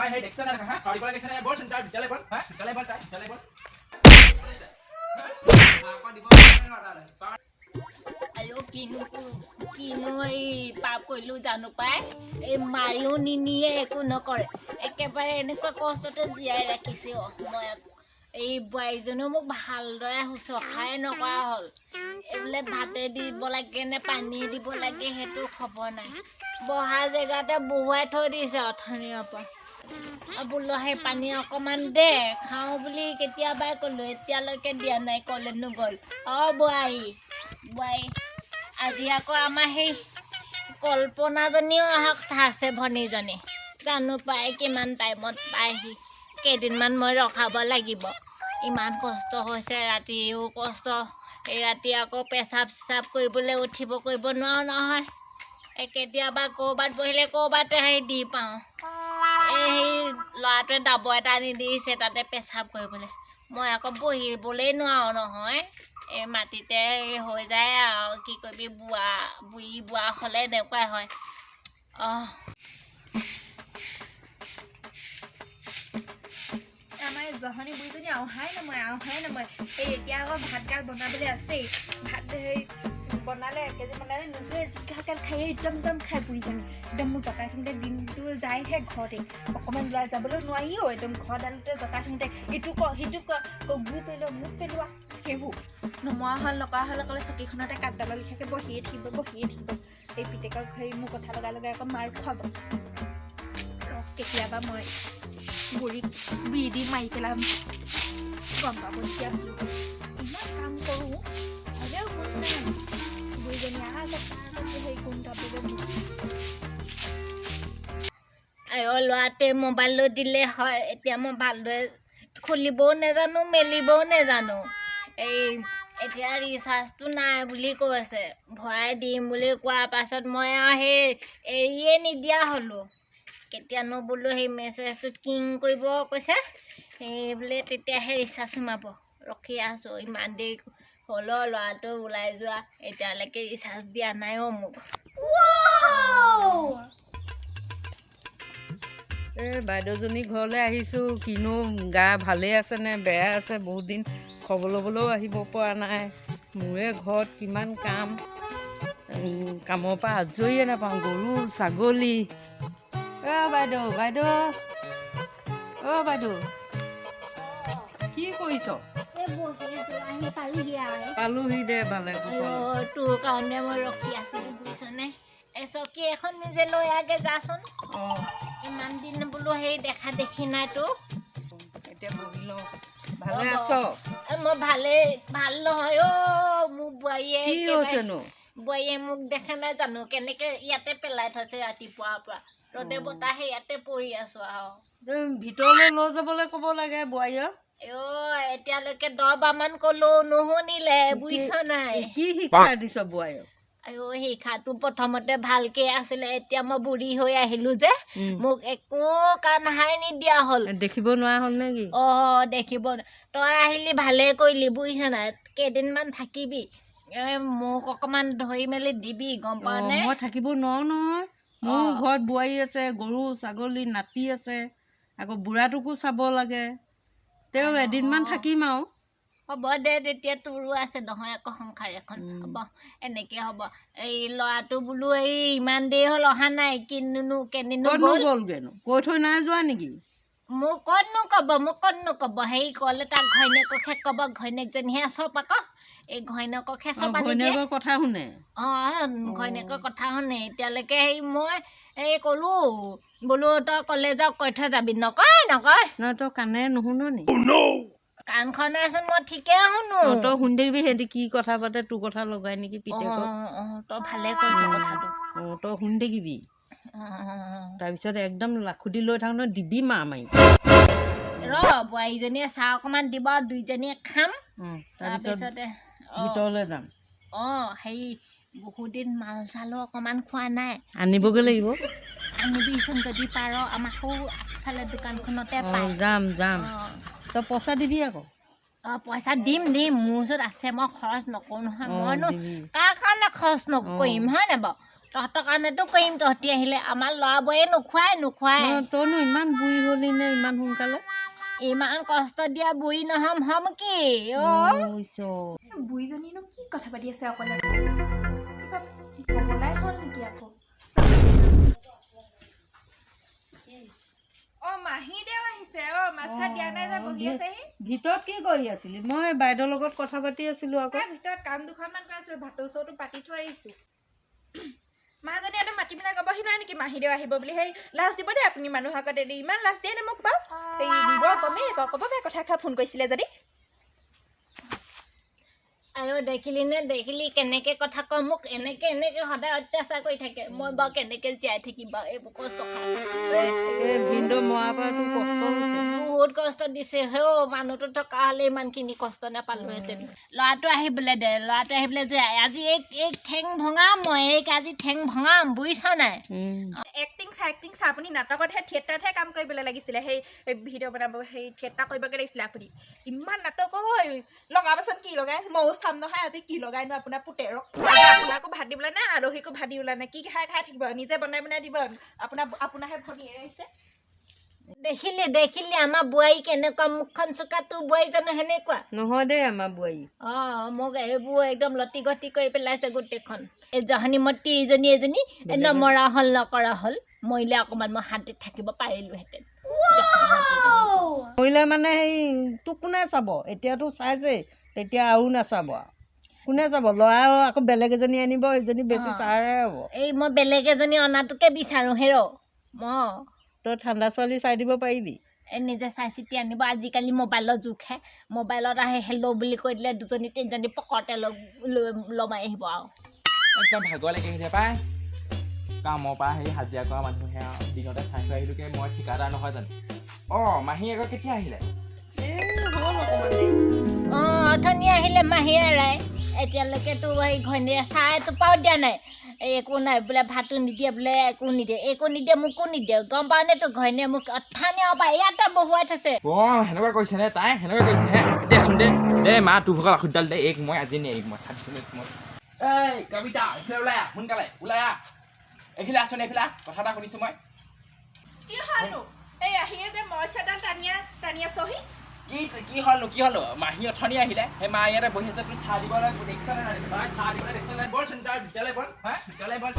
তাই সেই দেখছ না দেখা সৰি পৰা গৈছে না বল তাৰ বিদ্যালয় বল হা বিদ্যালয় বল তাই বিদ্যালয় বল আকৌ দিব নোৱাৰা আয়ো কিনো এই পাপ কৰিলো জানো পাই এই মাৰিও নিনিয়ে একো নকৰে একেবাৰে এনেকুৱা কষ্টতে জীয়াই ৰাখিছে মই এই বোৱাৰীজনীও মোক ভালদৰে শুশ্ৰূষাই নকৰা হ'ল এইবোলে ভাতে দিব লাগে নে পানী দিব লাগে সেইটো খবৰ নাই বহা জেগাতে বহুৱাই থৈ দিছে অথনিৰ পৰা বোলো সেই পানী অকণমান দে খাওঁ বুলি কেতিয়াবাই ক'লোঁ এতিয়ালৈকে দিয়া নাই ক'লেনো গ'ল বোৱাৰী আজি আকৌ আমাৰ সেই কল্পনাজনীও অহা কথা আছে ভনীজনী জানো পাই কিমান টাইমত পায়হি কেইদিনমান মই ৰখাব লাগিব ইমান কষ্ট হৈছে ৰাতিও কষ্ট এই ৰাতি আকৌ পেচাব চেচাব কৰিবলৈ উঠিব কৰিব নোৱাৰো নহয় কেতিয়াবা ক'ৰবাত বহিলে ক'ৰবাতে সেই দি পাওঁ এই সেই ল'ৰাটোৱে ডাবৰ এটা আনি দিছে তাতে পেচাব কৰিবলৈ মই আকৌ বহিবলৈ নোৱাৰো নহয় এই মাটিতে হৈ যায় আৰু কি কৰিবি বুঢ়ী হ'লে এনেকুৱাই হয় আমাৰ জহনী বুঢ়ীজনী অহাই নময় এই এতিয়া আকৌ ভাতগাল বনাবলৈ আছেই ভাত হেৰি বনালে 1 কেজি বনালে নিজে জিকাগাল খাই একদম খাই বুঢ়ীজনী একদম মোক জকাই থাকোঁতে দিনটো যায়হে ঘৰতে অকণমান ওলাই যাবলৈ নোৱাৰিও একদম ঘৰডালতে জকাই থাকোঁতে ইটো ক সিটো ক গু পেলোৱা মোক পেলোৱা সেইবোৰ নমৰা হ'ল নকৰা হ'ল অকলে চকীখনতে কাঠডালৰ লিখাকৈ বহিয়ে থাকিব এই পিতেকক হেৰি মোৰ কথা লগাই আকৌ মাৰ খুৱাব কেতিয়াবা মই বুঢ়ীক বিধি মাৰি পেলাম গম পাব এতিয়া ইমান কাম কৰোঁ হ'লেও কোন নাই বুঢ়ীজনী আগত সেই কোন কাপোৰ ল'ৰাটোৱে মোবাইলটো দিলে হয় এতিয়া মই ভালদৰে খুলিবও নাজানো মেলিবও নাজানো এই এতিয়া ৰিচাৰ্জটো নাই বুলি কৈছে ভৰাই দিম বুলি কোৱাৰ পাছত মই আৰু সেই এৰিয়ে নিদিয়া হ'লোঁ কেতিয়ানো বোলো সেই মেছেজটোত কিং কৰিব কৈছে সেই বোলে তেতিয়াহে ৰিচাৰ্জ সোমাব ৰখি আছোঁ ইমান দেৰি হ'লেও ল'ৰাটো ওলাই যোৱা এতিয়ালৈকে ৰিচাৰ্জ দিয়া নাই মোক এই বাইদেউজনী ঘৰলৈ আহিছোঁ কিনো গা ভালেই আছে নে বেয়া আছে বহুত দিন খবৰ ল'বলৈও আহিব পৰা নাই মোৰে ঘৰত কিমান কাম কামৰ পৰা আজৰিয়ে নাপাওঁ গৰু ছাগলী বাইদেউ কি কৰিছ পালোহি দে ভালে তোৰ কাৰণে মই ৰখি আছিলোঁ বুজিছনে চকী এখন নিজে লৈ আগে যাচোন ইমান দিন বোলো সেই দেখা দেখি নাই তোৰ এতিয়া বহি লওঁ ভালে আছ মই ভাল নহয় মোক বোৱাৰীয়ে মোক দেখা নাই জানো কেনেকে ইয়াতে পেলাই থৈছে ৰাতিপুৱাৰ পৰা ৰ'দে বতাহে ইয়াতে পৰি আছো আৰু ভিতৰলৈ লৈ যাবলৈ ক'ব লাগে বোৱাৰীক এতিয়ালৈকে 10 বাৰমান ক'লো নুশুনিলে বুজিছ নাই কি শিক্ষা দিছ বোৱাৰীক শিক্ষাটো প্ৰথমতে ভালকে আছিলে এতিয়া মই বুঢ়ী হৈ আহিলো যে মোক একো কাণহাই নিদিয়া হ'ল দেখিব নোৱাৰা হ'ল নেকি দেখিব তই আহিলি ভালে কৰিলি বুজিছ নাই কেইদিনমান থাকিবি মোক অকণমান ধৰি মেলি দিবি গম পাৱ নে মই থাকিব নোৱাৰো নহয় মোৰ ঘৰত বোৱাৰী আছে গৰু ছাগলী নাতি আছে আকৌ বুঢ়াটোকো চাব লাগে তেওঁ এদিনমান থাকিম আৰু হ'ব দে তেতিয়া তোৰো আছে নহয় আকৌ সংসাৰ এখন হ'ব এনেকৈ হ'ব এই ল'ৰাটো বোলো এই ইমান দেৰি হ'ল অহা নাই কেনিনো গ'লগেনো কৈ থৈ নাই যোৱা নেকি মোক ক'তনো ক'ব হেৰি ক'লে তাক ঘৈণীয়েককহে ক'ব ঘৈণীয়েকজনীহে চব আকৌ এই ঘৈণীয়েককহে চব ঘৈণীয়েকৰ কথা শুনে ঘৈণীয়েকৰ কথা শুনে এতিয়ালৈকে সেই মই এই ক'লোঁ বোলো তই কলেজক কৈ থৈ যাবি নকয় নহয় তই কাণে নুশুন নি কাণখনেচোন মই ঠিকে শুনো তই শুনি থাকিবি সিহঁতি কি কথা পাতে তোৰ কথা লগাই নেকি পিতেকক তই ভালে কৈছ কথাটো তই শুনি থাকিবি তাৰপিছত একদম লাখুটি লৈ থাকোঁ নহয় দিবি মাৰি বোৱাৰীজনীয়ে চাহ অকণমান দিব দুইজনীয়ে খাম তাৰপিছতে ভিতৰলৈ যাম হেৰি বহুত দিন মাল চালো অকণমান খোৱা নাই আনিবগৈ লাগিব আনিবিচোন যদি পাৰ আমাৰ সৌ আগফালে দোকানখনতে পায় যাম তই পইচা দিবি আকৌ পইচা দিম মোৰ ওচৰত আছে মই খৰচ নকৰোঁ নহয় মইনো কাৰ কাৰণে খৰচ নকৰিম হয় নাই বাৰু তহঁতৰ কাৰণেতো কৰিম তহঁতি আহিলে আমাৰ ল'ৰা বোৰে নোখোৱাই তইনো ইমান বুঢ়ী হলি নে ইমান সোনকালে ইমান কষ্ট দিয়া বুঢ়ী হম কি বুঢ়ীজনীনো কি কথা পাতি আছে অকলে কিবা পগলাই হ'ল নেকি আকৌ মাহী দেও আহিছে মাছ চাত দিয়া নাই যে বহি আছেহি ভিতৰত কি কৰি আছিলি মই বাইদেউৰ লগত কথা পাতি আছিলো আকৌ ভিতৰত কাম দুখনমান কৰি আছো ভাতৰ ওচৰতো পাতি থৈ আহিছো মাহজনী এটা মাতি পিনে ক'বহি নাই নেকি মাহী দেও আহিব বুলি সেই লাজ দিব দেই আপুনি মানুহৰ আগত এদি ইমান লাজ দিয়ে নে মোক বাৰু এই দিব গমেই নাপাওঁ ক'ব বেয়া কথা ফোন কৰিছিলে যদি আয়ো দেখিলি কেনেকে কথা কয় মোক এনেকে সদায় অত্যাচাৰ কৰি থাকে মই বাৰু কেনেকে জীয়াই থাকিম বাৰু এইবোৰ কষ্ট ভিনদেউ মৰাৰ পৰা তোৰ কষ্ট হৈছে বহুত কষ্ট দিছে হেও মানুহটো থকা হ'লে ইমানখিনি কষ্ট নাপালোহেঁতেন ল'ৰাটো আহিবলৈ যে আজি এই ঠেং ভঙাম মই আজি ঠেং ভঙাম বুজিছ নাই এক্টিং চা আপুনি নাটকতহে থিয়েটাৰতহে কাম কৰিবলৈ লাগিছিলে সেই ভিডিঅ' বনাব সেই থিয়েটাৰ কৰিবগৈ লাগিছিলে আপুনি ইমান নাটক লগাবচোন কি লগাই ময়ো চাম নহয় আজি কি লগাইনো আপোনাৰ পুতেৰক আপোনাকো ভাত দিবলৈ নাই আলহীকো ভাত দিবলৈ নাই কি খাই থাকিব নিজে বনাই দিব আপোনাৰহে ভনী আহিছে দেখিলি আমাৰ বোৱাৰী কেনেকুৱা মুখখন চোকা তোৰ বোৱাৰী জানো সেনেকুৱা নহয় দেই আমাৰ বোৱাৰী মোক এইবোৰ একদম লতি গতি কৰি পেলাইছে গোটেইখন এই জহনীমতী এজনী নমৰা হ'ল নকৰা হ'ল মৰিলে অকণমান মই শান্তিত থাকিব পাৰিলোহেঁতেন মৰিলে মানে সেই তোক কোনে চাব এতিয়াতো চাইছে তেতিয়া আৰু নাচাব কোনে চাব ল'ৰা আকৌ বেলেগ এজনী আনিব এজনী বেছি চাৰে হ'ব এই মই বেলেগ এজনী অনাটোকে বিচাৰোঁ তই ঠাণ্ডা ছোৱালী চাই দিব পাৰিবি নিজে চাই চিতি আনিব আজিকালি মোবাইলৰ যুগহে মোবাইলত আহে হেল্ল' বুলি কৈ দিলে 2-3জনী পকৰতে লমাই আহিব আৰু একদম ভাগৰ লাগি আহিলে পাই কামৰ পৰা আহি হাজিৰা কৰা মানুহে দিনতে খাই থৈ আহিলোকে মই ঠিকাদাৰ নহয় জানো মাহী আকৌ কেতিয়া আহিলে অথনি আহিলে মাহী এৰাই এতিয়ালৈকেতো এই ঘৈণীয়ে চাহ এটোপাও দিয়া নাই একো নাই বোলে ভাতো নিদিয়ে বোলে একো নিদিয়ে মোকো নিদিয়ে গম পাওঁ নে তোৰ ঘৈণীয়ে মোক অথানিৰ পৰা ইয়াতে বহুৱাই থৈছে সেনেকুৱা কৰিছে নে তাই সেনেকুৱা কৰিছে হে দেচোন দে মা তোৰ ভাগৰ আখুডাল দে মই আজি নিয়ে মই চাবিচোন মই এই কবিতা এইফালে ওলাই আহ সোনকালে ওলাই আহ এইফালে আছোন এইফালে কথা এটা শুনিছোঁ মই কি হ'লনো এই আহিয়ে যে মৰ্চাডাল টানিয়া চহি কি হ'লনো মাহী অথনি আহিলে সেই মা ইয়াতে বহি আছে তোৰ চাহ দিবলৈ দেখিছ নে নাই চাহ দিবলৈ দেখিছ নাই বল চোন তাৰ বিদ্যালয় বল বিদ্যালয় বল